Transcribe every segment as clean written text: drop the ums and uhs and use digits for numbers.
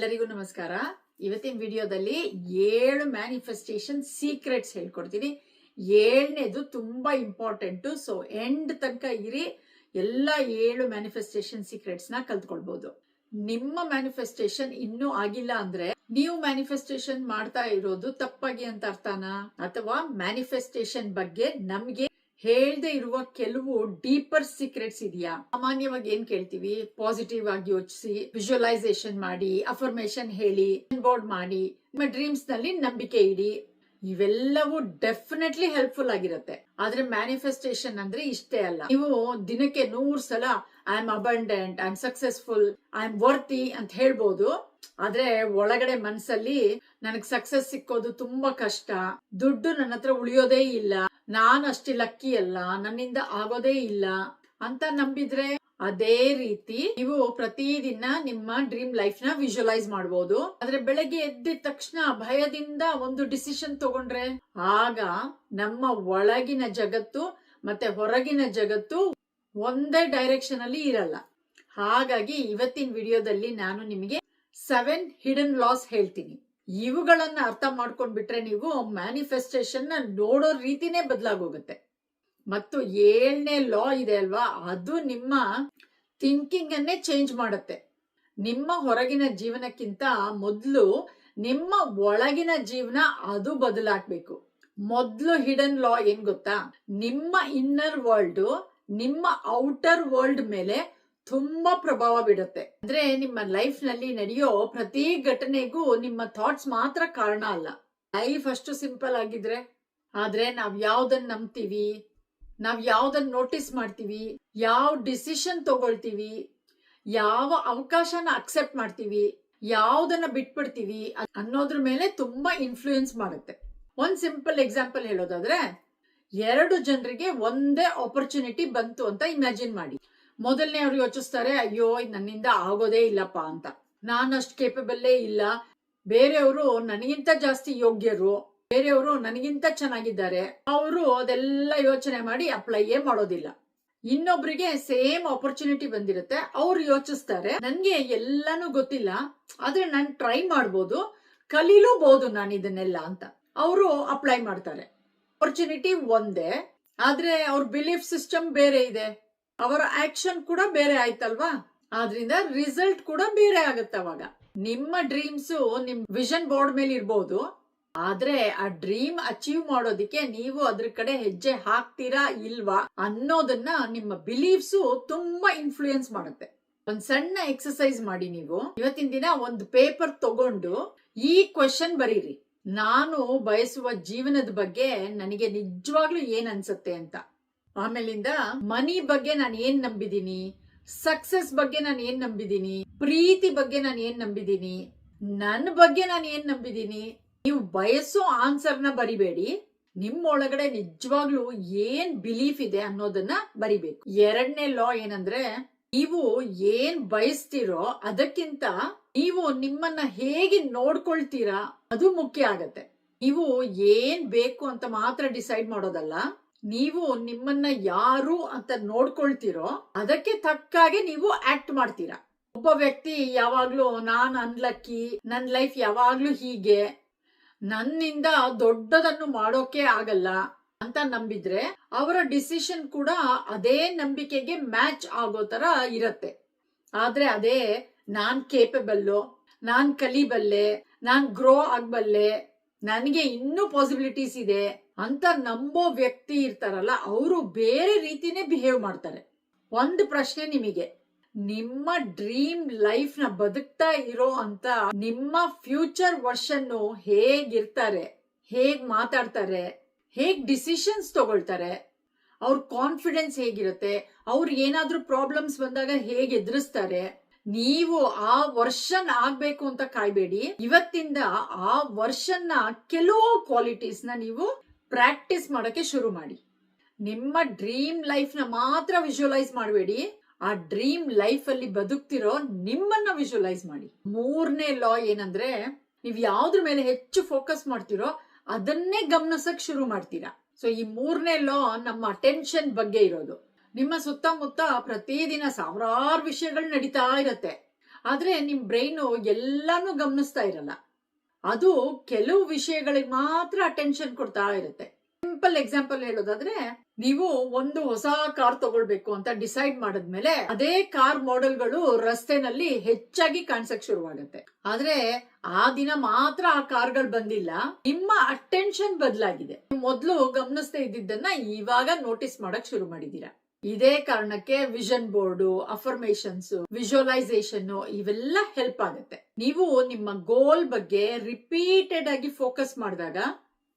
ಎಲ್ಲರಿಗೂ ನಮಸ್ಕಾರ. ಇವತ್ತಿನ ವಿಡಿಯೋದಲ್ಲಿ 7 ಮ್ಯಾನಿಫೆಸ್ಟೇಷನ್ ಸೀಕ್ರೆಟ್ಸ್ ಹೇಳ್ಕೊಡ್ತೀನಿ. 7ನೇದು ತುಂಬಾ ಇಂಪಾರ್ಟೆಂಟ್. ಸೊ ಎಂಡ್ ತನಕ ಇರಿ, ಎಲ್ಲ 7 ಮ್ಯಾನಿಫೆಸ್ಟೇಷನ್ ಸೀಕ್ರೆಟ್ಸ್ ನ ಕಲ್ತ್ಕೊಳ್ಬಹುದು. ನಿಮ್ಮ ಮ್ಯಾನಿಫೆಸ್ಟೇಷನ್ ಇನ್ನೂ ಆಗಿಲ್ಲ ಅಂದ್ರೆ ನೀವು ಮ್ಯಾನಿಫೆಸ್ಟೇಷನ್ ಮಾಡ್ತಾ ಇರೋದು ತಪ್ಪಾಗಿ ಅಂತ ಅರ್ಥನಾ? ಅಥವಾ ಮ್ಯಾನಿಫೆಸ್ಟೇಷನ್ ಬಗ್ಗೆ ನಮ್ಗೆ ಹೇಳ್ದೆ ಇರುವ ಕೆಲವು ಡೀಪರ್ ಸೀಕ್ರೆಟ್ಸ್ ಇದೆಯಾ? ಸಾಮಾನ್ಯವಾಗಿ ಏನ್ ಕೇಳ್ತೀವಿ, ಪಾಸಿಟಿವ್ ಆಗಿ ಯೋಚಿಸಿ, ವಿಜುವಲೈಸೇಷನ್ ಮಾಡಿ, ಅಫರ್ಮೇಶನ್ ಹೇಳಿ, ಬೋರ್ಡ್ ಮಾಡಿ, ನಿಮ್ಮ ಡ್ರೀಮ್ಸ್ ನಲ್ಲಿ ನಂಬಿಕೆ ಇಡಿ. ಇವೆಲ್ಲವೂ ಡೆಫಿನೆಟ್ಲಿ ಹೆಲ್ಪ್ಫುಲ್ ಆಗಿರುತ್ತೆ. ಆದ್ರೆ ಮ್ಯಾನಿಫೆಸ್ಟೇಷನ್ ಅಂದ್ರೆ ಇಷ್ಟೇ ಅಲ್ಲ. ನೀವು ದಿನಕ್ಕೆ 100 ಸಲ I am abundant, I am successful, I am worthy ಅಂತ ಹೇಳ್ಬೋದು. ಆದ್ರೆ ಒಳಗಡೆ ಮನ್ಸಲ್ಲಿ ನನಗ್ ಸಕ್ಸಸ್ ಸಿಕ್ಕೋದು ತುಂಬಾ ಕಷ್ಟ, ದುಡ್ಡು ನನ್ನ ಹತ್ರ ಉಳಿಯೋದೇ ಇಲ್ಲ, ನಾನು ಅಷ್ಟೇ ಲಕ್ಕಿ ಅಲ್ಲ, ನನ್ನಿಂದ ಆಗೋದೇ ಇಲ್ಲ ಅಂತ ನಂಬಿದ್ರೆ ಅದೇ ರೀತಿ ನೀವು ಪ್ರತಿದಿನ ನಿಮ್ಮ ಡ್ರೀಮ್ ಲೈಫ್ ನ ವಿಜುವಲೈಸ್ ಮಾಡಬಹುದು. ಆದ್ರೆ ಬೆಳಗ್ಗೆ ಎದ್ದಿದ ತಕ್ಷಣ ಭಯದಿಂದ ಒಂದು ಡಿಸಿಷನ್ ತಗೊಂಡ್ರೆ ಆಗ ನಮ್ಮ ಒಳಗಿನ ಜಗತ್ತು ಮತ್ತೆ ಹೊರಗಿನ ಜಗತ್ತು ಒಂದೇ ಡೈರೆಕ್ಷನ್ ಅಲ್ಲಿ ಇರಲ್ಲ. ಹಾಗಾಗಿ ಇವತ್ತಿನ ವಿಡಿಯೋದಲ್ಲಿ ನಾನು ನಿಮಗೆ 7 ಹಿಡನ್ ಲಾಸ್ ಹೇಳ್ತೀನಿ. ಇವುಗಳನ್ನ ಅರ್ಥ ಮಾಡ್ಕೊಂಡ್ಬಿಟ್ರೆ ನೀವು ಮ್ಯಾನಿಫೆಸ್ಟೇಷನ್ ನ ನೋಡೋ ರೀತಿನೇ ಬದಲಾಗೋಗುತ್ತೆ. ಮತ್ತು 7ನೇ ಲಾ ಇದೆ ಅಲ್ವಾ, ಅದು ನಿಮ್ಮ ಥಿಂಕಿಂಗ್ ಅನ್ನೇ ಚೇಂಜ್ ಮಾಡುತ್ತೆ. ನಿಮ್ಮ ಹೊರಗಿನ ಜೀವನಕ್ಕಿಂತ ಮೊದಲು ನಿಮ್ಮ ಒಳಗಿನ ಜೀವನ ಅದು ಬದಲಾಗಬೇಕು. ಮೊದಲು ಹಿಡನ್ ಲಾ ಏನ್ ಗೊತ್ತಾ? ನಿಮ್ಮ ಇನ್ನರ್ ವರ್ಲ್ಡ್ ನಿಮ್ಮ ಔಟರ್ ವರ್ಲ್ಡ್ ಮೇಲೆ ತುಂಬಾ ಪ್ರಭಾವ ಬೀಳುತ್ತೆ. ಅಂದ್ರೆ ನಿಮ್ಮ ಲೈಫ್ ನಲ್ಲಿ ನಡೆಯೋ ಪ್ರತಿ ಘಟನೆಗೂ ನಿಮ್ಮ ಥಾಟ್ಸ್ ಮಾತ್ರ ಕಾರಣ ಅಲ್ಲ. ಲೈಫ್ ಅಷ್ಟು ಸಿಂಪಲ್ ಆಗಿದ್ರೆ, ಆದ್ರೆ ನಾವ್ ಯಾವ್ದನ್ನ ನಂಬ್ತೀವಿ, ನಾವ್ ಯಾವ್ದನ್ನ ನೋಟಿಸ್ ಮಾಡ್ತೀವಿ, ಯಾವ ಡಿಸಿಷನ್ ತಗೊಳ್ತೀವಿ, ಯಾವ ಅವಕಾಶನ ಅಕ್ಸೆಪ್ಟ್ ಮಾಡ್ತೀವಿ, ಯಾವ್ದನ್ನ ಬಿಟ್ಬಿಡ್ತೀವಿ ಅನ್ನೋದ್ರ ಮೇಲೆ ತುಂಬಾ ಇನ್ಫ್ಲೂಯೆನ್ಸ್ ಮಾಡುತ್ತೆ. ಒಂದ್ ಸಿಂಪಲ್ ಎಕ್ಸಾಂಪಲ್ ಹೇಳೋದಾದ್ರೆ, 2 ಜನರಿಗೆ ಒಂದೇ ಆಪರ್ಚುನಿಟಿ ಬಂತು ಅಂತ ಇಮ್ಯಾಜಿನ್ ಮಾಡಿ. ಮೊದಲನೇ ಅವ್ರು ಯೋಚಿಸ್ತಾರೆ, ಅಯ್ಯೋ ನನ್ನಿಂದ ಆಗೋದೇ ಇಲ್ಲಪ್ಪ ಅಂತ, ನಾನು ಅಷ್ಟು ಕೇಪಬಲ್ಲೇ ಇಲ್ಲ, ಬೇರೆಯವರು ನನಗಿಂತ ಜಾಸ್ತಿ ಯೋಗ್ಯರು, ಬೇರೆಯವರು ನನಗಿಂತ ಚೆನ್ನಾಗಿದ್ದಾರೆ, ಅವರು ಅದೆಲ್ಲ ಯೋಚನೆ ಮಾಡಿ ಅಪ್ಲೈಯೇ ಮಾಡೋದಿಲ್ಲ. ಇನ್ನೊಬ್ರಿಗೆ ಸೇಮ್ ಆಪರ್ಚುನಿಟಿ ಬಂದಿರುತ್ತೆ, ಅವ್ರು ಯೋಚಿಸ್ತಾರೆ, ನನ್ಗೆ ಎಲ್ಲಾನು ಗೊತ್ತಿಲ್ಲ, ಆದ್ರೆ ನಾನು ಟ್ರೈ ಮಾಡ್ಬೋದು, ಕಲೀಲೂಬಹುದು ನಾನು ಇದನ್ನೆಲ್ಲ ಅಂತ. ಅವರು ಅಪ್ಲೈ ಮಾಡ್ತಾರೆ. ಆಪರ್ಚುನಿಟಿ ಒಂದೇ, ಆದ್ರೆ ಅವ್ರ ಬಿಲೀಫ್ ಸಿಸ್ಟಮ್ ಬೇರೆ ಇದೆ, ಅವರ ಆಕ್ಷನ್ ಕೂಡ ಬೇರೆ ಆಯ್ತಲ್ವಾ? ಆದ್ರಿಂದ ರಿಸಲ್ಟ್ ಕೂಡ ಬೇರೆ ಆಗುತ್ತೆ. ಅವಾಗ ನಿಮ್ಮ ಡ್ರೀಮ್ಸ್ ನಿಮ್ ವಿಷನ್ ಬೋರ್ಡ್ ಮೇಲೆ ಇರ್ಬೋದು, ಆದ್ರೆ ಆ ಡ್ರೀಮ್ ಅಚೀವ್ ಮಾಡೋದಿಕ್ಕೆ ನೀವು ಅದ್ರ ಕಡೆ ಹೆಜ್ಜೆ ಹಾಕ್ತೀರಾ ಇಲ್ವಾ ಅನ್ನೋದನ್ನ ನಿಮ್ಮ ಬಿಲೀಫ್ಸ್ ತುಂಬಾ ಇನ್ಫ್ಲೂಯೆನ್ಸ್ ಮಾಡುತ್ತೆ. ಒಂದ್ ಸಣ್ಣ ಎಕ್ಸರ್ಸೈಸ್ ಮಾಡಿ. ನೀವು ಇವತ್ತಿನ ದಿನ ಒಂದು ಪೇಪರ್ ತಗೊಂಡು ಈ ಕ್ವೆಶ್ಚನ್ ಬರೀರಿ, ನಾನು ಬಯಸುವ ಜೀವನದ ಬಗ್ಗೆ ನನಗೆ ನಿಜವಾಗ್ಲೂ ಏನ್ ಅನ್ಸುತ್ತೆ ಅಂತ. ಆಮೇಲಿಂದ ಮನಿ ಬಗ್ಗೆ ನಾನು ಏನ್ ನಂಬಿದೀನಿ, ಸಕ್ಸಸ್ ಬಗ್ಗೆ ನಾನು ಏನ್ ನಂಬಿದೀನಿ, ಪ್ರೀತಿ ಬಗ್ಗೆ ನಾನು ಏನ್ ನಂಬಿದೀನಿ, ನನ್ನ ಬಗ್ಗೆ ನಾನು ಏನ್ ನಂಬಿದೀನಿ. ನೀವು ಬಯಸೋ ಆನ್ಸರ್ನ ಬರಿಬೇಡಿ, ನಿಮ್ಮೊಳಗಡೆ ನಿಜವಾಗ್ಲೂ ಏನ್ ಬಿಲೀಫ್ ಇದೆ ಅನ್ನೋದನ್ನ ಬರಿಬೇಕು. 2ನೇ ಲಾ ಏನಂದ್ರೆ, ನೀವು ಏನ್ ಬಯಸ್ತೀರೋ ಅದಕ್ಕಿಂತ ನೀವು ನಿಮ್ಮನ್ನ ಹೇಗೆ ನೋಡ್ಕೊಳ್ತೀರಾ ಅದು ಮುಖ್ಯ ಆಗತ್ತೆ. ನೀವು ಏನ್ ಬೇಕು ಅಂತ ಮಾತ್ರ ಡಿಸೈಡ್ ಮಾಡೋದಲ್ಲ, ನೀವು ನಿಮ್ಮನ್ನ ಯಾರು ಅಂತ ನೋಡ್ಕೊಳ್ತೀರೋ ಅದಕ್ಕೆ ತಕ್ಕಾಗೆ ನೀವು ಆಕ್ಟ್ ಮಾಡ್ತೀರಾ. ಒಬ್ಬ ವ್ಯಕ್ತಿ ಯಾವಾಗ್ಲೂ ನಾನ್ ಅನ್ಲಕ್ಕಿ, ನನ್ ಲೈಫ್ ಯಾವಾಗ್ಲೂ ಹೀಗೆ, ನನ್ನಿಂದ ದೊಡ್ಡದನ್ನು ಮಾಡೋಕೆ ಆಗಲ್ಲ ಅಂತ ನಂಬಿದ್ರೆ ಅವರ ಡಿಸಿಷನ್ ಕೂಡ ಅದೇ ನಂಬಿಕೆಗೆ ಮ್ಯಾಚ್ ಆಗೋ ತರ ಇರತ್ತೆ. ಆದ್ರೆ ಅದೇ ನಾನ್ ಕೇಪಬಲ್ಲು, ನಾನ್ ಕಲಿಬಲ್ಲೆ, ನಾನ್ ಗ್ರೋ ಆಗ್ಬಲ್ಲೆ, ನನಗೆ ಇನ್ನೂ ಪಾಸಿಬಿಲಿಟೀಸ್ ಇದೆ ಅಂತ ನಂಬೋ ವ್ಯಕ್ತಿ ಇರ್ತಾರಲ್ಲ, ಅವರು ಬೇರೆ ರೀತಿನೇ ಬಿಹೇವ್ ಮಾಡ್ತಾರೆ. ಒಂದು ಪ್ರಶ್ನೆ ನಿಮಗೆ, ನಿಮ್ಮ ಡ್ರೀಮ್ ಲೈಫ್ ನ ಬದುಕ್ತಾ ಇರೋ ಅಂತ ನಿಮ್ಮ ಫ್ಯೂಚರ್ ವರ್ಷನ್ ಹೇಗಿರ್ತಾರೆ, ಹೇಗ್ ಮಾತಾಡ್ತಾರೆ, ಹೇಗ್ ಡಿಸಿಷನ್ಸ್ ತಗೊಳ್ತಾರೆ, ಅವ್ರ ಕಾನ್ಫಿಡೆನ್ಸ್ ಹೇಗಿರುತ್ತೆ, ಅವ್ರು ಏನಾದ್ರೂ ಪ್ರಾಬ್ಲಮ್ಸ್ ಬಂದಾಗ ಹೇಗೆ ಎದುರಿಸ್ತಾರೆ, ನೀವು ಆ ವರ್ಷನ್ ಆಗ್ಬೇಕು ಅಂತ ಕಾಯ್ಬೇಡಿ. ಇವತ್ತಿಂದ ಆ ವರ್ಷನ್ನ ಕೆಲವು ಕ್ವಾಲಿಟೀಸ್ ನ ನೀವು ಪ್ರಾಕ್ಟೀಸ್ ಮಾಡಕ್ಕೆ ಶುರು ಮಾಡಿ. ನಿಮ್ಮ ಡ್ರೀಮ್ ಲೈಫ್ ನ ಮಾತ್ರ ವಿಜುವಲೈಸ್ ಮಾಡಬೇಡಿ, ಆ ಡ್ರೀಮ್ ಲೈಫ್ ಅಲ್ಲಿ ಬದುಕ್ತಿರೋ ನಿಮ್ಮನ್ನ ವಿಜುವಲೈಸ್ ಮಾಡಿ. 3ನೇ ಲಾ ಏನಂದ್ರೆ, ನೀವ್ ಯಾವ್ದ್ರ ಮೇಲೆ ಹೆಚ್ಚು ಫೋಕಸ್ ಮಾಡ್ತಿರೋ ಅದನ್ನೇ ಗಮನಿಸಕ್ ಶುರು ಮಾಡ್ತೀರಾ. ಸೊ ಈ 3ನೇ ಲಾ ನಮ್ಮ ಅಟೆನ್ಷನ್ ಬಗ್ಗೆ ಇರೋದು. ನಿಮ್ಮ ಸುತ್ತಮುತ್ತ ಪ್ರತಿದಿನ ಸಾವಿರಾರು ವಿಷಯಗಳು ನಡೀತಾ ಇರತ್ತೆ, ಆದ್ರೆ ನಿಮ್ ಬ್ರೈನು ಎಲ್ಲಾನು ಗಮನಿಸ್ತಾ ಇರಲ್ಲ. ಅದು ಕೆಲವು ವಿಷಯಗಳಿಗೆ ಮಾತ್ರ ಅಟೆನ್ಷನ್ ಕೊಡ್ತಾ ಇರುತ್ತೆ. ಸಿಂಪಲ್ ಎಕ್ಸಾಂಪಲ್ ಹೇಳೋದಾದ್ರೆ, ನೀವು ಒಂದು ಹೊಸ ಕಾರ್ ತಗೊಳ್ಬೇಕು ಅಂತ ಡಿಸೈಡ್ ಮಾಡಿದ್ಮೇಲೆ ಅದೇ ಕಾರ್ ಮಾಡೆಲ್ಗಳು ರಸ್ತೆನಲ್ಲಿ ಹೆಚ್ಚಾಗಿ ಕಾಣಿಸಕ್ ಶುರುವಾಗುತ್ತೆ. ಆದ್ರೆ ಆ ದಿನ ಮಾತ್ರ ಆ ಕಾರ್ಗಳು ಬಂದಿಲ್ಲ, ನಿಮ್ಮ ಅಟೆನ್ಷನ್ ಬದಲಾಗಿದೆ. ಮೊದ್ಲು ಗಮನಿಸ್ತಾ ಇದ್ದಿದ್ದನ್ನ ಇವಾಗ ನೋಟಿಸ್ ಮಾಡಕ್ ಶುರು ಮಾಡಿದೀರಾ. ಇದೇ ಕಾರಣಕ್ಕೆ ವಿಷನ್ ಬೋರ್ಡು, ಅಫರ್ಮೇಶನ್ಸ್, ವಿಜುವಲೈಸೇಷನ್ ಇವೆಲ್ಲ ಹೆಲ್ಪ್ ಆಗುತ್ತೆ. ನೀವು ನಿಮ್ಮ ಗೋಲ್ ಬಗ್ಗೆ ರಿಪೀಟೆಡ್ ಆಗಿ ಫೋಕಸ್ ಮಾಡಿದಾಗ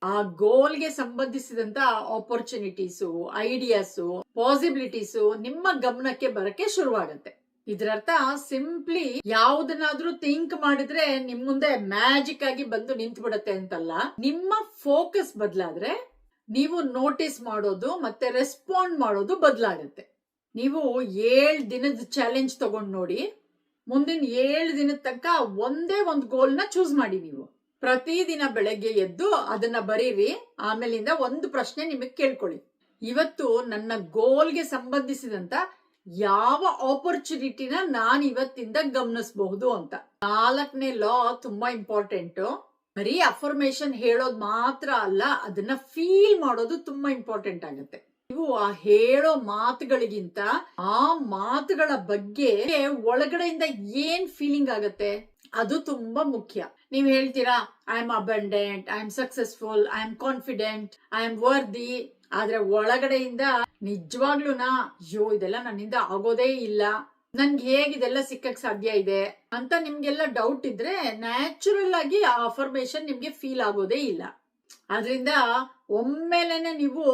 ಆ ಗೋಲ್ಗೆ ಸಂಬಂಧಿಸಿದಂತ ಆಪರ್ಚುನಿಟೀಸು, ಐಡಿಯಾಸು, ಪಾಸಿಬಿಲಿಟೀಸು ನಿಮ್ಮ ಗಮನಕ್ಕೆ ಬರಕ್ಕೆ ಶುರುವಾಗುತ್ತೆ. ಇದರರ್ಥ ಸಿಂಪ್ಲಿ ಯಾವುದನ್ನಾದ್ರೂ ಥಿಂಕ್ ಮಾಡಿದ್ರೆ ನಿಮ್ ಮುಂದೆ ಮ್ಯಾಜಿಕ್ ಆಗಿ ಬಂದು ನಿಂತು ಬಿಡತ್ತೆ ಅಂತಲ್ಲ. ನಿಮ್ಮ ಫೋಕಸ್ ಬದಲಾದ್ರೆ ನೀವು ನೋಟಿಸ್ ಮಾಡೋದು ಮತ್ತೆ ರೆಸ್ಪಾಂಡ್ ಮಾಡೋದು ಬದಲಾಗುತ್ತೆ. ನೀವು 7 ದಿನದ ಚಾಲೆಂಜ್ ತಗೊಂಡ್ ನೋಡಿ, ಮುಂದಿನ 7 ದಿನದ ತನಕ ಒಂದೇ ಒಂದು ಗೋಲ್ನ ಚೂಸ್ ಮಾಡಿ. ನೀವು ಪ್ರತಿದಿನ ಬೆಳಗ್ಗೆ ಎದ್ದು ಅದನ್ನ ಬರೀರಿ. ಆಮೇಲಿಂದ ಒಂದು ಪ್ರಶ್ನೆ ನಿಮಗೆ ಕೇಳ್ಕೊಳ್ಳಿ, ಇವತ್ತು ನನ್ನ ಗೋಲ್ಗೆ ಸಂಬಂಧಿಸಿದಂತ ಯಾವ ಆಪರ್ಚುನಿಟಿನ ನಾನು ಇವತ್ತಿಂದ ಗಮನಿಸಬಹುದು ಅಂತ. 4ನೇ ಲಾ ತುಂಬಾ ಇಂಪಾರ್ಟೆಂಟ್. ಬರೀ ಅಫರ್ಮೇಶನ್ ಹೇಳೋದು ಮಾತ್ರ ಅಲ್ಲ, ಅದನ್ನ ಫೀಲ್ ಮಾಡೋದು ತುಂಬಾ ಇಂಪಾರ್ಟೆಂಟ್ ಆಗುತ್ತೆ. ನೀವು ಆ ಹೇಳೋ ಮಾತುಗಳಿಗಿಂತ ಆ ಮಾತುಗಳ ಬಗ್ಗೆ ಒಳಗಡೆಯಿಂದ ಏನ್ ಫೀಲಿಂಗ್ ಆಗತ್ತೆ ಅದು ತುಂಬಾ ಮುಖ್ಯ. ನೀವ್ ಹೇಳ್ತೀರಾ, I am abundant, I am successful, I am confident, I am worthy. ಆದ್ರೆ ಒಳಗಡೆಯಿಂದ ನಿಜವಾಗ್ಲೂನಾ ಅಯ್ಯೋ ಇದೆಲ್ಲ ನನ್ನಿಂದ ಆಗೋದೇ ಇಲ್ಲ, ನನ್ಗೆ ಹೇಗಿದೆಲ್ಲ ಸಿಕ್ಕಕ್ ಸಾಧ್ಯ ಇದೆ ಅಂತ ನಿಮ್ಗೆಲ್ಲ ಡೌಟ್ ಇದ್ರೆ ನ್ಯಾಚುರಲ್ ಆಗಿ ಆ ಅಫರ್ಮೇಶನ್ ನಿಮ್ಗೆ ಫೀಲ್ ಆಗೋದೇ ಇಲ್ಲ. ಆದ್ರಿಂದ ಒಮ್ಮೆಲೆನೆ ನೀವು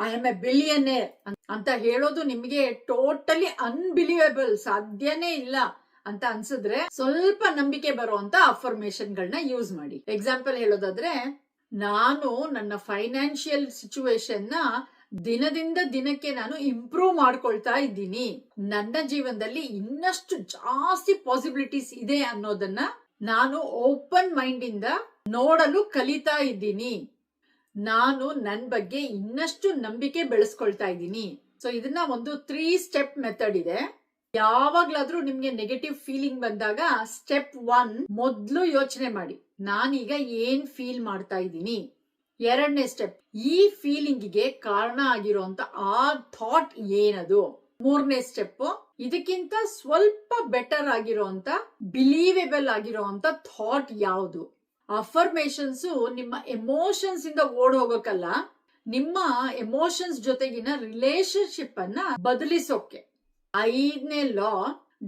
ಐ ಆಮ್ ಎ ಬಿಲಿಯನೇರ್ ಅಂತ ಹೇಳೋದು ನಿಮ್ಗೆ ಟೋಟಲಿ ಅನ್ಬಿಲಿಯಬಲ್, ಸಾಧ್ಯನೇ ಇಲ್ಲ ಅಂತ ಅನ್ಸಿದ್ರೆ ಸ್ವಲ್ಪ ನಂಬಿಕೆ ಬರುವಂತ ಅಫರ್ಮೇಶನ್ ಗಳನ್ನ ಯೂಸ್ ಮಾಡಿ. ಎಕ್ಸಾಂಪಲ್ ಹೇಳೋದಾದ್ರೆ, ನಾನು ನನ್ನ ಫೈನಾನ್ಷಿಯಲ್ ಸಿಚುವೇಶನ್ ನ ದಿನದಿಂದ ದಿನಕ್ಕೆ ನಾನು ಇಂಪ್ರೂವ್ ಮಾಡ್ಕೊಳ್ತಾ ಇದ್ದೀನಿ, ನನ್ನ ಜೀವನದಲ್ಲಿ ಇನ್ನಷ್ಟು ಜಾಸ್ತಿ ಪಾಸಿಬಿಲಿಟೀಸ್ ಇದೆ ಅನ್ನೋದನ್ನ ನಾನು ಓಪನ್ ಮೈಂಡ್ ಇಂದ ನೋಡಲು ಕಲಿತಾ ಇದ್ದೀನಿ, ನಾನು ನನ್ನ ಬಗ್ಗೆ ಇನ್ನಷ್ಟು ನಂಬಿಕೆ ಬೆಳೆಸ್ಕೊಳ್ತಾ ಇದ್ದೀನಿ. ಸೊ ಇದನ್ನ ಒಂದು 3 ಸ್ಟೆಪ್ ಮೆಥಡ್ ಇದೆ. ಯಾವಾಗ್ಲಾದ್ರೂ ನಿಮ್ಗೆ ನೆಗೆಟಿವ್ ಫೀಲಿಂಗ್ ಬಂದಾಗ ಸ್ಟೆಪ್ 1 ಮೊದ್ಲು ಯೋಚನೆ ಮಾಡಿ, ನಾನೀಗ ಏನ್ ಫೀಲ್ ಮಾಡ್ತಾ ಇದ್ದೀನಿ. 2ನೇ ಸ್ಟೆಪ್, ಈ ಫೀಲಿಂಗಿಗೆ ಕಾರಣ ಆಗಿರುವಂತ ಆ ಥಾಟ್ ಏನದು. 3ನೇ ಸ್ಟೆಪ್, ಇದಕ್ಕಿಂತ ಸ್ವಲ್ಪ ಬೆಟರ್ ಆಗಿರುವಂತ ಬಿಲೀವೇಬಲ್ ಆಗಿರುವಂತ ಥಾಟ್ ಯಾವುದು. ಅಫರ್ಮೇಶನ್ಸ್ ನಿಮ್ಮ ಎಮೋಷನ್ಸ್ ಇಂದ ಓಡ್ ಹೋಗೋಕಲ್ಲ, ನಿಮ್ಮ ಎಮೋಷನ್ಸ್ ಜೊತೆಗಿನ ರಿಲೇಶನ್ಶಿಪ್ ಅನ್ನ ಬದಲಿಸೋಕೆ. 5ನೇ ಲಾ,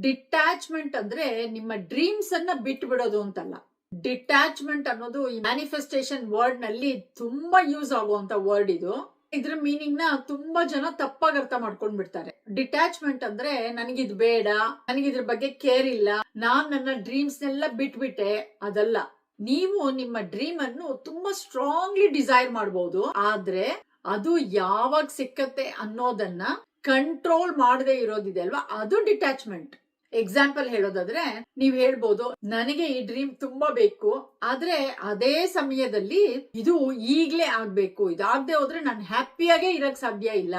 ಡಿಟ್ಯಾಚ್ಮೆಂಟ್ ಅಂದ್ರೆ ನಿಮ್ಮ ಡ್ರೀಮ್ಸ್ ಅನ್ನ ಬಿಟ್ಟು ಬಿಡೋದು ಅಂತಲ್ಲ. ಡಿಟ್ಯಾಚ್ಮೆಂಟ್ ಅನ್ನೋದು ಈ ಮ್ಯಾನಿಫೆಸ್ಟೇಷನ್ ವರ್ಡ್ ನಲ್ಲಿ ತುಂಬಾ ಯೂಸ್ ಆಗುವಂತ ವರ್ಡ್ ಇದು. ಇದ್ರ ಮೀನಿಂಗ್ ನ ತುಂಬಾ ಜನ ತಪ್ಪಾಗಿ ಅರ್ಥ ಮಾಡ್ಕೊಂಡ್ ಬಿಡ್ತಾರೆ. ಡಿಟ್ಯಾಚ್ಮೆಂಟ್ ಅಂದ್ರೆ ನನಗಿದ್ ಬೇಡ, ನನಗಿದ್ರ ಬಗ್ಗೆ ಕೇರ್ ಇಲ್ಲ, ನಾನ್ ನನ್ನ ಡ್ರೀಮ್ಸ್ ನೆಲ್ಲ ಬಿಟ್ಬಿಟ್ಟೆ, ಅದಲ್ಲ. ನೀವು ನಿಮ್ಮ ಡ್ರೀಮ್ ಅನ್ನು ತುಂಬಾ ಸ್ಟ್ರಾಂಗ್ಲಿ ಡಿಸೈರ್ ಮಾಡಬಹುದು, ಆದ್ರೆ ಅದು ಯಾವಾಗ ಸಿಕ್ಕತ್ತೆ ಅನ್ನೋದನ್ನ ಕಂಟ್ರೋಲ್ ಮಾಡದೆ ಇರೋದಿದೆ ಅಲ್ವಾ, ಅದು ಡಿಟ್ಯಾಚ್ಮೆಂಟ್. ಎಕ್ಸಾಂಪಲ್ ಹೇಳೋದಾದ್ರೆ, ನೀವ್ ಹೇಳ್ಬೋದು, ನನಗೆ ಈ ಡ್ರೀಮ್ ತುಂಬಾ ಬೇಕು, ಆದ್ರೆ ಅದೇ ಸಮಯದಲ್ಲಿ ಇದು ಈಗ್ಲೇ ಆಗ್ಬೇಕು, ಇದಾಗದೆ ಹೋದ್ರೆ ನಾನು ಹ್ಯಾಪಿಯಾಗೆ ಇರಕ್ ಸಾಧ್ಯ ಇಲ್ಲ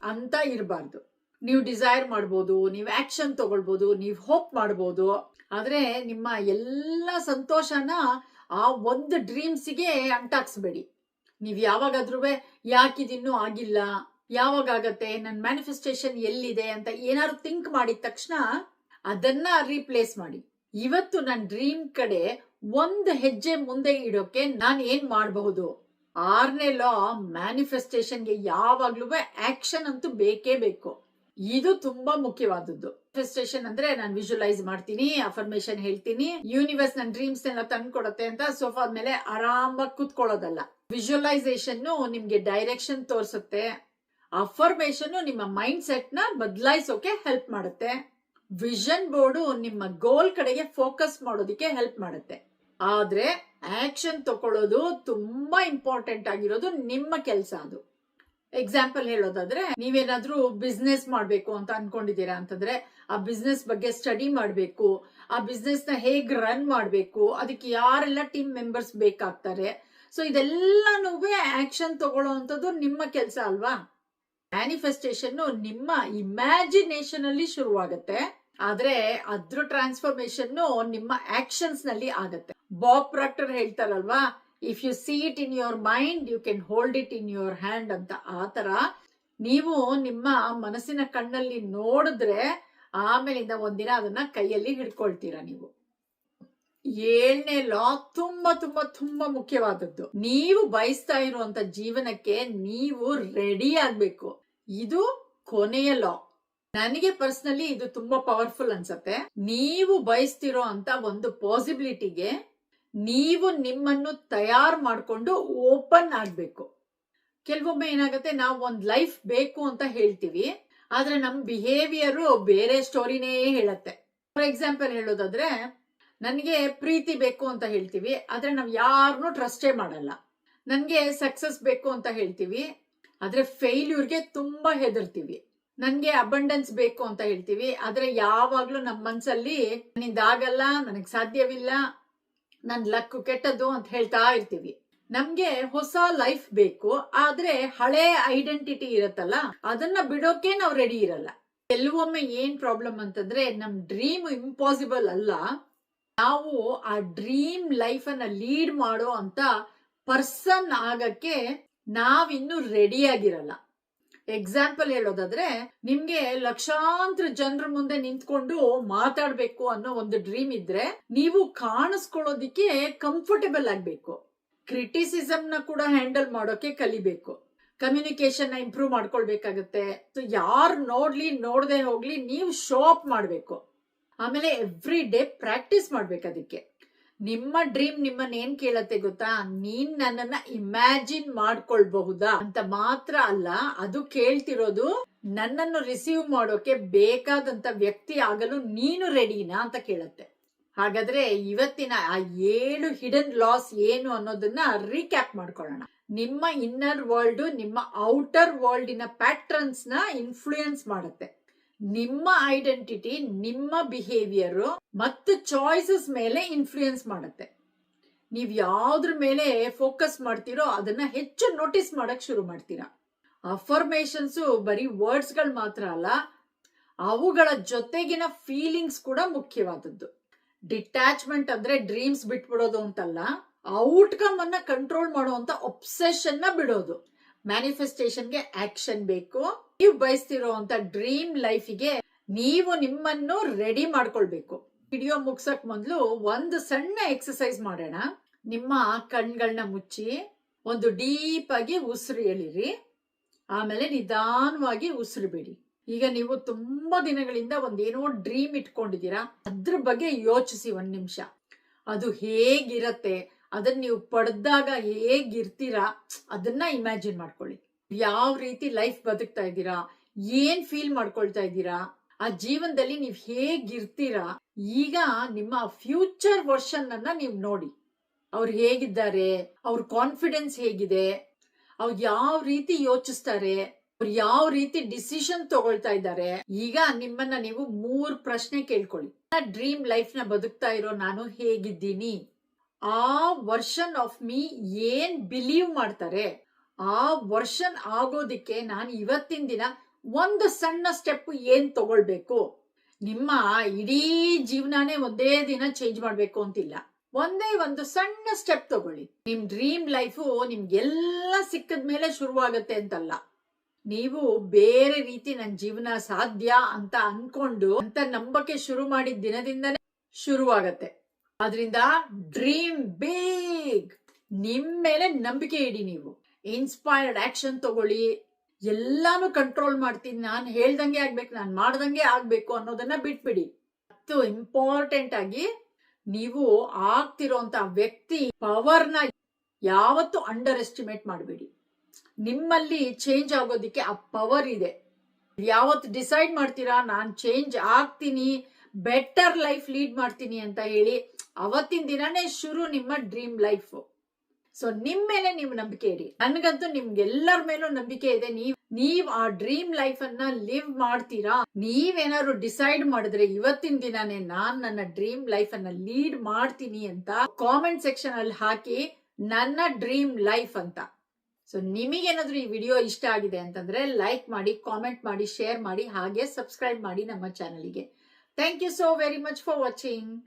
ಅಂತ ಇರಬಾರ್ದು. ನೀವು ಡಿಸೈರ್ ಮಾಡ್ಬೋದು, ನೀವು ಆಕ್ಷನ್ ತಗೊಳ್ಬೋದು, ನೀವು ಹೋಪ್ ಮಾಡ್ಬೋದು, ಆದ್ರೆ ನಿಮ್ಮ ಎಲ್ಲ ಸಂತೋಷನ ಆ ಒಂದು ಡ್ರೀಮ್ಸ್ಗೆ ಅಂಟಾಕ್ಸ್ಬೇಡಿ. ನೀವ್ ಯಾವಾಗಾದ್ರೂ ಯಾಕಿದಿನ್ನೂ ಆಗಿಲ್ಲ, ಯಾವಾಗ ಆಗತ್ತೆ, ನನ್ನ ಮ್ಯಾನಿಫೆಸ್ಟೇಷನ್ ಎಲ್ಲಿದೆ ಅಂತ ಏನಾದ್ರು ಥಿಂಕ್ ಮಾಡಿದ ತಕ್ಷಣ ಅದನ್ನ ರೀಪ್ಲೇಸ್ ಮಾಡಿ. ಇವತ್ತು ನನ್ನ ಡ್ರೀಮ್ ಕಡೆ ಒಂದು ಹೆಜ್ಜೆ ಮುಂದೆ ಇಡೋಕೆ ನಾನು ಏನ್ ಮಾಡಬಹುದು. 6ನೇ ಲಾ, ಮ್ಯಾನಿಫೆಸ್ಟೇಷನ್ಗೆ ಯಾವಾಗ್ಲೂ ಆಕ್ಷನ್ ಅಂತೂ ಬೇಕೇ ಬೇಕು. ಇದು ತುಂಬಾ ಮುಖ್ಯವಾದದ್ದು. ಮ್ಯಾನಿಫೆಸ್ಟೇಷನ್ ಅಂದ್ರೆ ನಾನು ವಿಜುವಲೈಸ್ ಮಾಡ್ತೀನಿ, ಅಫರ್ಮೇಶನ್ ಹೇಳ್ತೀನಿ, ಯೂನಿವರ್ಸ್ ನನ್ನ ಡ್ರೀಮ್ಸ್ ನೆಲ್ಲ ತಂದ್ಕೊಡತ್ತೆ ಅಂತ ಸೋಫಾದ ಮೇಲೆ ಆರಾಮಾಗಿ ಕೂತ್ಕೊಳ್ಳೋದಲ್ಲ. ವಿಜುವಲೈಸೇಷನ್ ನಿಮ್ಗೆ ಡೈರೆಕ್ಷನ್ ತೋರಿಸುತ್ತೆ, ಅಫರ್ಮೇಶನ್ ನಿಮ್ಮ ಮೈಂಡ್ ಸೆಟ್ ನ ಬದಲಾಯಿಸೋಕೆ ಹೆಲ್ಪ್ ಮಾಡುತ್ತೆ, ವಿಷನ್ ಬೋರ್ಡು ನಿಮ್ಮ ಗೋಲ್ ಕಡೆಗೆ ಫೋಕಸ್ ಮಾಡೋದಿಕ್ಕೆ ಹೆಲ್ಪ್ ಮಾಡುತ್ತೆ. ಆದ್ರೆ ಆಕ್ಷನ್ ತಗೊಳ್ಳೋದು ತುಂಬಾ ಇಂಪಾರ್ಟೆಂಟ್ ಆಗಿರೋದು ನಿಮ್ಮ ಕೆಲಸ. ಅದು ಎಕ್ಸಾಂಪಲ್ ಹೇಳೋದಾದ್ರೆ, ನೀವೇನಾದ್ರೂ ಬಿಸ್ನೆಸ್ ಮಾಡ್ಬೇಕು ಅಂತ ಅನ್ಕೊಂಡಿದ್ದೀರಾ ಅಂತಂದ್ರೆ ಆ ಬಿಸ್ನೆಸ್ ಬಗ್ಗೆ ಸ್ಟಡಿ ಮಾಡ್ಬೇಕು, ಆ ಬಿಸ್ನೆಸ್ ನ ಹೇಗ್ ರನ್ ಮಾಡ್ಬೇಕು, ಅದಕ್ಕೆ ಯಾರೆಲ್ಲ ಟೀಮ್ ಮೆಂಬರ್ಸ್ ಬೇಕಾಗ್ತಾರೆ. ಸೊ ಇದೆಲ್ಲಾನು ಆಕ್ಷನ್ ತಗೊಳ್ಳೋವಂಥದ್ದು ನಿಮ್ಮ ಕೆಲಸ ಅಲ್ವಾ. ಮ್ಯಾನಿಫೆಸ್ಟೇಷನ್ ನಿಮ್ಮ ಇಮ್ಯಾಜಿನೇಷನ್ ಅಲ್ಲಿ ಶುರುವಾಗುತ್ತೆ, ಆದ್ರೆ ಅದ್ರ ಟ್ರಾನ್ಸ್ಫಾರ್ಮೇಶನ್ ನಿಮ್ಮ ಆಕ್ಷನ್ಸ್ ನಲ್ಲಿ ಆಗತ್ತೆ. ಬಾಬ್ ಪ್ರಾಕ್ಟರ್ ಹೇಳ್ತಾರಲ್ವಾ, if you see it in your mind you can hold it in your hand ಅಂತ. ಆತರ ನೀವು ನಿಮ್ಮ ಮನಸ್ಸಿನ ಕಣ್ಣಲ್ಲಿ ನೋಡಿದ್ರೆ ಆಮೇಲಿಂದ ಒಂದಿನ ಅದನ್ನ ಕೈಯಲ್ಲಿ ಹಿಡ್ಕೊಳ್ತೀರಾ ನೀವು. 7ನೇ ಲಾ ತುಂಬಾ ತುಂಬಾ ತುಂಬಾ ಮುಖ್ಯವಾದದ್ದು. ನೀವು ಬಯಸ್ತಾ ಇರುವಂತ ಜೀವನಕ್ಕೆ ನೀವು ರೆಡಿ ಆಗ್ಬೇಕು. ಇದು ಕೊನೆಯ ಲಾ. ನನಗೆ ಪರ್ಸನಲಿ ಇದು ತುಂಬಾ ಪವರ್ಫುಲ್ ಅನ್ಸತ್ತೆ. ನೀವು ಬಯಸ್ತಿರೋ ಅಂತ ಒಂದು ಪಾಸಿಬಿಲಿಟಿಗೆ ನೀವು ನಿಮ್ಮನ್ನು ತಯಾರು ಮಾಡ್ಕೊಂಡು ಓಪನ್ ಆಗ್ಬೇಕು. ಕೆಲವೊಮ್ಮೆ ಏನಾಗುತ್ತೆ, ನಾವು ಒಂದ್ ಲೈಫ್ ಬೇಕು ಅಂತ ಹೇಳ್ತೀವಿ, ಆದ್ರೆ ನಮ್ ಬಿಹೇವಿಯರ್ ಬೇರೆ ಸ್ಟೋರಿನೇ ಹೇಳತ್ತೆ. ಫಾರ್ ಎಕ್ಸಾಂಪಲ್ ಹೇಳೋದಾದ್ರೆ, ನನ್ಗೆ ಪ್ರೀತಿ ಬೇಕು ಅಂತ ಹೇಳ್ತೀವಿ, ಆದ್ರೆ ನಾವ್ ಯಾರನ್ನೂ ಟ್ರಸ್ಟೇ ಮಾಡಲ್ಲ. ನನ್ಗೆ ಸಕ್ಸಸ್ ಬೇಕು ಅಂತ ಹೇಳ್ತೀವಿ, ಆದ್ರೆ ಫೇಲ್ಯೂರ್ಗೆ ತುಂಬಾ ಹೆದರ್ತೀವಿ. ನನ್ಗೆ ಅಬಂಡೆನ್ಸ್ ಬೇಕು ಅಂತ ಹೇಳ್ತೀವಿ, ಆದ್ರೆ ಯಾವಾಗ್ಲೂ ನಮ್ ಮನ್ಸಲ್ಲಿ ನನ್ನಿಂದ ಆಗಲ್ಲ, ನನಗ್ ಸಾಧ್ಯವಿಲ್ಲ, ನನ್ ಲಕ್ ಕೆಟ್ಟದ್ದು ಅಂತ ಹೇಳ್ತಾ ಇರ್ತೀವಿ. ನಮ್ಗೆ ಹೊಸ ಲೈಫ್ ಬೇಕು, ಆದ್ರೆ ಹಳೆ ಐಡೆಂಟಿಟಿ ಇರತ್ತಲ್ಲ, ಅದನ್ನ ಬಿಡೋಕೆ ನಾವು ರೆಡಿ ಇರಲ್ಲ. ಕೆಲವೊಮ್ಮೆ ಏನ್ ಪ್ರಾಬ್ಲಮ್ ಅಂತಂದ್ರೆ, ನಮ್ ಡ್ರೀಮ್ ಇಂಪಾಸಿಬಲ್ ಅಲ್ಲ, ನಾವು ಆ ಡ್ರೀಮ್ ಲೈಫ್ ಅನ್ನ ಲೀಡ್ ಮಾಡೋ ಅಂತ ಪರ್ಸನ್ ಆಗಕ್ಕೆ ನಾವಿನ್ನು ರೆಡಿ ಆಗಿರಲ್ಲ. ಎಕ್ಸಾಂಪಲ್ ಹೇಳೋದಾದ್ರೆ, ನಿಮ್ಗೆ ಲಕ್ಷಾಂತರ ಜನರ ಮುಂದೆ ನಿಂತ್ಕೊಂಡು ಮಾತಾಡ್ಬೇಕು ಅನ್ನೋ ಒಂದು ಡ್ರೀಮ್ ಇದ್ರೆ, ನೀವು ಕಾಣಿಸ್ಕೊಳ್ಳೋದಿಕ್ಕೆ ಕಂಫರ್ಟೇಬಲ್ ಆಗ್ಬೇಕು. ಕ್ರಿಟಿಸಿಸಮ್ ನ ಕೂಡ ಹ್ಯಾಂಡಲ್ ಮಾಡೋಕೆ ಕಲಿಬೇಕು. ಕಮ್ಯುನಿಕೇಶನ್ ನ ಇಂಪ್ರೂವ್ ಮಾಡ್ಕೊಳ್ಬೇಕಾಗತ್ತೆ. ಯಾರು ನೋಡ್ಲಿ ನೋಡದೆ ಹೋಗ್ಲಿ ನೀವು ಶೋ ಅಪ್ ಮಾಡ್ಬೇಕು. ಆಮೇಲೆ ಎವ್ರಿ ಡೇ ಪ್ರಾಕ್ಟೀಸ್ ಮಾಡ್ಬೇಕು. ಅದಕ್ಕೆ ನಿಮ್ಮ ಡ್ರೀಮ್ ನಿಮ್ಮನ್ನ ಏನ್ ಕೇಳತ್ತೆ ಗೊತ್ತಾ, ನೀನ್ ನನ್ನನ್ನ ಇಮ್ಯಾಜಿನ್ ಮಾಡ್ಕೊಳ್ಬಹುದಾ ಅಂತ ಮಾತ್ರ ಅಲ್ಲ, ಅದು ಕೇಳ್ತಿರೋದು ನನ್ನನ್ನು ರಿಸೀವ್ ಮಾಡೋಕೆ ಬೇಕಾದಂತ ವ್ಯಕ್ತಿ ಆಗಲು ನೀನು ರೆಡಿನಾ ಅಂತ ಕೇಳತ್ತೆ. ಹಾಗಾದ್ರೆ ಇವತ್ತಿನ ಆ 7 ಹಿಡನ್ ಲಾಸ್ ಏನು ಅನ್ನೋದನ್ನ ರೀಕ್ಯಾಪ್ ಮಾಡ್ಕೊಳ್ಳೋಣ. ನಿಮ್ಮ ಇನ್ನರ್ ವರ್ಲ್ಡ್ ನಿಮ್ಮ ಔಟರ್ ವರ್ಲ್ಡಿನ ಪ್ಯಾಟ್ರನ್ಸ್ ನ ಇನ್ಫ್ಲೂಯೆನ್ಸ್ ಮಾಡುತ್ತೆ. ನಿಮ್ಮ ಐಡೆಂಟಿಟಿ ನಿಮ್ಮ ಬಿಹೇವಿಯರ್ ಮತ್ತು ಚಾಯ್ಸಸ್ ಮೇಲೆ ಇನ್ಫ್ಲೂಯೆನ್ಸ್ ಮಾಡುತ್ತೆ. ನೀವ್ ಯಾವ್ದ್ರ ಮೇಲೆ ಫೋಕಸ್ ಮಾಡ್ತೀರೋ ಅದನ್ನ ಹೆಚ್ಚು ನೋಟಿಸ್ ಮಾಡಕ್ ಶುರು ಮಾಡ್ತೀರಾ. ಅಫರ್ಮೇಶನ್ಸ್ ಬರೀ ವರ್ಡ್ಸ್ ಗಳು ಮಾತ್ರ ಅಲ್ಲ, ಅವುಗಳ ಜೊತೆಗಿನ ಫೀಲಿಂಗ್ಸ್ ಕೂಡ ಮುಖ್ಯವಾದದ್ದು. ಡಿಟ್ಯಾಚ್ಮೆಂಟ್ ಅಂದ್ರೆ ಡ್ರೀಮ್ಸ್ ಬಿಟ್ಬಿಡೋದು ಅಂತಲ್ಲ, ಔಟ್ಕಮ್ ಅನ್ನ ಕಂಟ್ರೋಲ್ ಮಾಡುವಂತ ಒಬ್ಸೆಷನ್ ನ ಬಿಡೋದು. ಮ್ಯಾನಿಫೆಸ್ಟೇಷನ್ಗೆ ಆಕ್ಷನ್ ಬೇಕು. ನೀವು ಬಯಸ್ತಿರೋ ಅಂತ ಡ್ರೀಮ್ ಲೈಫಿಗೆ ನೀವು ನಿಮ್ಮನ್ನು ರೆಡಿ ಮಾಡ್ಕೊಳ್ಬೇಕು. ವಿಡಿಯೋ ಮುಗ್ಸಕ್ ಮೊದಲು ಒಂದು ಸಣ್ಣ ಎಕ್ಸರ್ಸೈಸ್ ಮಾಡೋಣ. ನಿಮ್ಮ ಕಣ್ಗಳನ್ನ ಮುಚ್ಚಿ ಒಂದು ಡೀಪ್ ಆಗಿ ಉಸಿರು ಎಳಿರಿ, ಆಮೇಲೆ ನಿಧಾನವಾಗಿ ಉಸಿರು ಬಿಡಿ. ಈಗ ನೀವು ತುಂಬಾ ದಿನಗಳಿಂದ ಒಂದೇನೋ ಡ್ರೀಮ್ ಇಟ್ಕೊಂಡಿದ್ದೀರಾ, ಅದ್ರ ಬಗ್ಗೆ ಯೋಚಿಸಿ 1 ನಿಮಿಷ. ಅದು ಹೇಗಿರತ್ತೆ, ಅದನ್ನ ನೀವು ಪಡೆದಾಗ ಹೇಗಿರ್ತೀರಾ ಅದನ್ನ ಇಮ್ಯಾಜಿನ್ ಮಾಡ್ಕೊಳ್ಳಿ. ಯಾವ ರೀತಿ ಲೈಫ್ ಬದುಕ್ತಾ ಇದ್ದೀರಾ, ಏನ್ ಫೀಲ್ ಮಾಡ್ಕೊಳ್ತಾ ಇದ್ದೀರಾ, ಆ ಜೀವನದಲ್ಲಿ ನೀವು ಹೇಗಿರ್ತೀರಾ. ಈಗ ನಿಮ್ಮ ಫ್ಯೂಚರ್ ವರ್ಷನ್ ಅನ್ನ ನೀವು ನೋಡಿ. ಅವ್ರು ಹೇಗಿದ್ದಾರೆ, ಅವ್ರ ಕಾನ್ಫಿಡೆನ್ಸ್ ಹೇಗಿದೆ, ಅವ್ರು ಯಾವ ರೀತಿ ಯೋಚಿಸ್ತಾರೆ, ಅವ್ರು ಯಾವ ರೀತಿ ಡಿಸಿಷನ್ ತಗೊಳ್ತಾ ಇದ್ದಾರೆ. ಈಗ ನಿಮ್ಮನ್ನ ನೀವು 3 ಪ್ರಶ್ನೆ ಕೇಳ್ಕೊಳ್ಳಿ. ಡ್ರೀಮ್ ಲೈಫ್ ನ ಬದುಕ್ತಾ ಇರೋ ನಾನು ಹೇಗಿದ್ದೀನಿ, ಆ ವರ್ಷನ್ ಆಫ್ ಮೀ ಏನ್ ಬಿಲೀವ್ ಮಾಡ್ತಾರೆ, ಆ ವರ್ಷನ್ ಆಗೋದಿಕ್ಕೆ ನಾನು ಇವತ್ತಿನ ದಿನ ಒಂದು ಸಣ್ಣ ಸ್ಟೆಪ್ ಏನ್ ತಗೊಳ್ಬೇಕು. ನಿಮ್ಮ ಇಡೀ ಜೀವನಾನೇ ಒಂದೇ ದಿನ ಚೇಂಜ್ ಮಾಡ್ಬೇಕು ಅಂತಿಲ್ಲ, ಒಂದೇ ಒಂದು ಸಣ್ಣ ಸ್ಟೆಪ್ ತಗೊಳ್ಳಿ. ನಿಮ್ ಡ್ರೀಮ್ ಲೈಫ್ ನಿಮ್ಗೆಲ್ಲ ಸಿಕ್ಕದ್ಮೇಲೆ ಶುರುವಾಗತ್ತೆ ಅಂತಲ್ಲ. ನೀವು ಬೇರೆ ರೀತಿ ನನ್ನ ಜೀವನ ಸಾಧ್ಯ ಅಂತ ಅನ್ಕೊಂಡು ಅಂತ ನಂಬಕ್ಕೆ ಶುರು ಮಾಡಿದ ದಿನದಿಂದನೇ ಶುರುವಾಗತ್ತೆ. ಆದ್ರಿಂದ ಡ್ರೀಮ್ ಬಿಗ್, ನಿಮ್ ಮೇಲೆ ನಂಬಿಕೆ ಇಡಿ. ನೀವು ಇನ್ಸ್ಪೈರ್ಡ್ ಆಕ್ಷನ್ ತಗೊಳ್ಳಿ. ಎಲ್ಲಾನು ಕಂಟ್ರೋಲ್ ಮಾಡ್ತೀನಿ, ನಾನು ಹೇಳ್ದಂಗೆ ಆಗ್ಬೇಕು, ನಾನು ಮಾಡ್ದಂಗೆ ಆಗ್ಬೇಕು ಅನ್ನೋದನ್ನ ಬಿಟ್ಬಿಡಿ. ಮತ್ತು ಇಂಪಾರ್ಟೆಂಟ್ ಆಗಿ ನೀವು ಆಗ್ತಿರೋಂತ ವ್ಯಕ್ತಿ ಪವರ್ನ ಯಾವತ್ತೂ ಅಂಡರ್ ಎಸ್ಟಿಮೇಟ್ ಮಾಡಬೇಡಿ. ನಿಮ್ಮಲ್ಲಿ ಚೇಂಜ್ ಆಗೋದಿಕ್ಕೆ ಆ ಪವರ್ ಇದೆ. ಯಾವತ್ತು ಡಿಸೈಡ್ ಮಾಡ್ತೀರಾ ನಾನು ಚೇಂಜ್ ಆಗ್ತೀನಿ, ಬೆಟರ್ ಲೈಫ್ ಲೀಡ್ ಮಾಡ್ತೀನಿ ಅಂತ ಹೇಳಿ, ಅವತ್ತಿನ ದಿನಾನೇ ಶುರು ನಿಮ್ಮ ಡ್ರೀಮ್ ಲೈಫ್. ಸೊ ನಿಮ್ ಮೇಲೆ ನೀವು ನಂಬಿಕೆ ಇಡಿ. ನನ್ಗಂತೂ ನಿಮ್ಗೆಲ್ಲರ ಮೇಲೂ ನಂಬಿಕೆ ಇದೆ. ನೀವ್ ಆ ಡ್ರೀಮ್ ಲೈಫ್ ಅನ್ನ ಲಿವ್ ಮಾಡ್ತೀರಾ. ನೀವೇನಾದ್ರು ಡಿಸೈಡ್ ಮಾಡಿದ್ರೆ ಇವತ್ತಿನ ದಿನಾನೇ ನಾನ್ ನನ್ನ ಡ್ರೀಮ್ ಲೈಫ್ ಅನ್ನ ಲೀಡ್ ಮಾಡ್ತೀನಿ ಅಂತ ಕಾಮೆಂಟ್ ಸೆಕ್ಷನ್ ಅಲ್ಲಿ ಹಾಕಿ ನನ್ನ ಡ್ರೀಮ್ ಲೈಫ್ ಅಂತ. ಸೊ ನಿಮಗೇನಾದ್ರೂ ಈ ವಿಡಿಯೋ ಇಷ್ಟ ಆಗಿದೆ ಅಂತಂದ್ರೆ ಲೈಕ್ ಮಾಡಿ, ಕಾಮೆಂಟ್ ಮಾಡಿ, ಶೇರ್ ಮಾಡಿ, ಹಾಗೆ ಸಬ್ಸ್ಕ್ರೈಬ್ ಮಾಡಿ ನಮ್ಮ ಚಾನಲ್ಗೆ. Thank you so very much for watching.